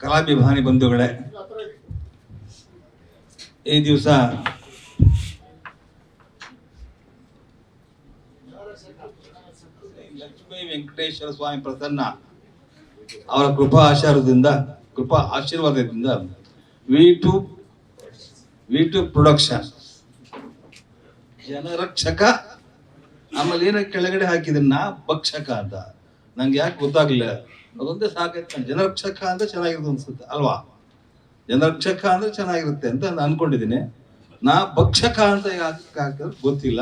ಕಲಾಭಿಮಾನಿ ಬಂಧುಗಳೇ, ಈ ದಿವಸ ಲಕ್ಷ್ಮೀ ವೆಂಕಟೇಶ್ವರ ಸ್ವಾಮಿ ಪ್ರಸನ್ನ ಅವರ ಕೃಪಾ ಆಶೀರ್ವಾದದಿಂದ ವಿ2 ಪ್ರೊಡಕ್ಷನ್ ಜನರಕ್ಷಕ, ಆಮೇಲೆ ಏನ ಕೆಳಗಡೆ ಹಾಕಿದ್ರೆ ಭಕ್ಷಕ ಅಂತ ನಂಗೆ ಯಾಕೆ ಗೊತ್ತಾಗ್ಲಿಲ್ಲ. ಅದೊಂದೇ ಸಾಕೈತೆ. ಜನರಕ್ಷಕ ಅಂದ್ರೆ ಚೆನ್ನಾಗಿರುತ್ತೆ ಅನ್ಸುತ್ತೆ ಅಲ್ವಾ? ಜನರಕ್ಷಕ ಅಂದ್ರೆ ಚೆನ್ನಾಗಿರುತ್ತೆ ಅಂತ ನಾನು ಅನ್ಕೊಂಡಿದ್ದೀನಿ. ಭಕ್ಷಕ ಅಂತ ಯಾಕೆ ಹಾಕಿದ್ರೆ ಗೊತ್ತಿಲ್ಲ.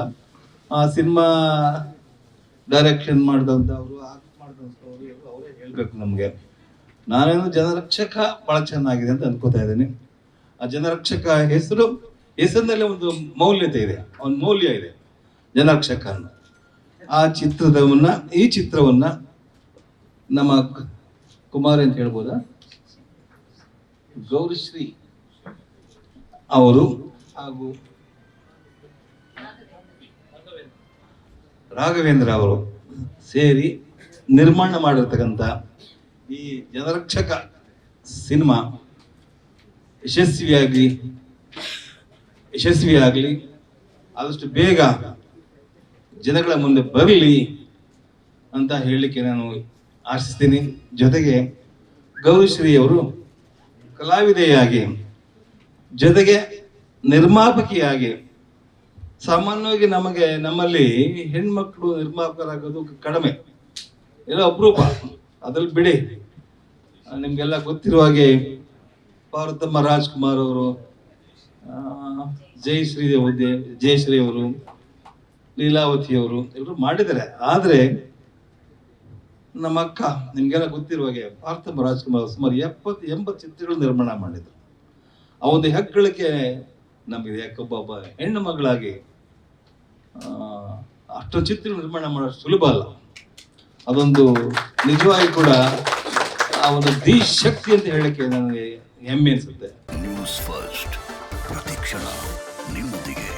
ಆ ಸಿನಿಮಾ ಡೈರೆಕ್ಷನ್ ಮಾಡಿದಂಥವ್ರು, ಆಕ್ಟ್ ಮಾಡಿದಂಥವ್ರು ಅವರೇ ಹೇಳ್ಬೇಕು ನಮ್ಗೆ. ನಾನೇನು ಜನರಕ್ಷಕ ಬಹಳ ಚೆನ್ನಾಗಿದೆ ಅಂತ ಅನ್ಕೋತಾ ಇದ್ದೀನಿ. ಆ ಜನರಕ್ಷಕ ಹೆಸರಿನಲ್ಲಿ ಒಂದು ಮೌಲ್ಯತೆ ಇದೆ, ಒಂದು ಮೌಲ್ಯ ಇದೆ ಜನರಕ್ಷಕ ಅನ್ನೋ ಈ ಚಿತ್ರವನ್ನ ನಮ್ಮ ಕುಮಾರಿ ಅಂತ ಹೇಳ್ಬೋದಾ, ಗೌರಿಶ್ರೀ ಅವರು ಹಾಗೂ ರಾಘವೇಂದ್ರ ಅವರು ಸೇರಿ ನಿರ್ಮಾಣ ಮಾಡಿರ್ತಕ್ಕಂಥ ಈ ಜನರಕ್ಷಕ ಸಿನಿಮಾ ಯಶಸ್ವಿಯಾಗಲಿ, ಆದಷ್ಟು ಬೇಗ ಜನಗಳ ಮುಂದೆ ಬರಲಿ ಅಂತ ಹೇಳಲಿಕ್ಕೆ ನಾನು ಆಶಿಸ್ತೀನಿ. ಜೊತೆಗೆ ಗೌರಿಶ್ರೀ ಅವರು ಕಲಾವಿದೆಯಾಗಿ, ಜೊತೆಗೆ ನಿರ್ಮಾಪಕಿಯಾಗಿ, ಸಾಮಾನ್ಯವಾಗಿ ನಮ್ಮಲ್ಲಿ ಹೆಣ್ಮಕ್ಳು ನಿರ್ಮಾಪಕರಾಗೋದು ಕಡಿಮೆ, ಏನೋ ಅಪರೂಪ. ಅದ್ರಲ್ಲಿ ಬಿಡಿ, ನಿಮ್ಗೆಲ್ಲ ಗೊತ್ತಿರುವ ಹಾಗೆ ಪಾರ್ವತಮ್ಮ ರಾಜ್ಕುಮಾರ್ ಅವರು, ಜಯಶ್ರೀ ಅವರು, ಲೀಲಾವತಿ ಅವರು ಎಲ್ಲರೂ ಮಾಡಿದ್ದಾರೆ. ಆದ್ರೆ ನಮ್ಮ ಅಕ್ಕ, ನಿಮ್ಗೆಲ್ಲ ಗೊತ್ತಿರುವ ಹಾಗೆ ಪಾರ್ವತಮ್ಮ ರಾಜ್ಕುಮಾರ್ ಸುಮಾರು 70-80 ಚಿತ್ರಗಳು ನಿರ್ಮಾಣ ಮಾಡಿದ್ರು. ಆ ಒಂದು ಹೆಗ್ಗಳಿಕೆ ನಮಗೆ, ಯಾಕೊಬ್ಬ ಹೆಣ್ಣು ಮಗಳಾಗಿ ಅಷ್ಟು ಚಿತ್ರ ನಿರ್ಮಾಣ ಮಾಡೋದು ಸುಲಭ ಅಲ್ಲ. ಅದೊಂದು ನಿಜವಾಗಿ ಕೂಡ ಆ ಒಂದು ಶಕ್ತಿ ಅಂತ ಹೇಳಕ್ಕೆ ನನಗೆ ಹೆಮ್ಮೆ ಅನ್ಸುತ್ತೆ. ನ್ಯೂಸ್ ಫಸ್ಟ್, ಪ್ರತಿಕ್ಷಣ ನಿಮ್ಮೊಂದಿಗೆ.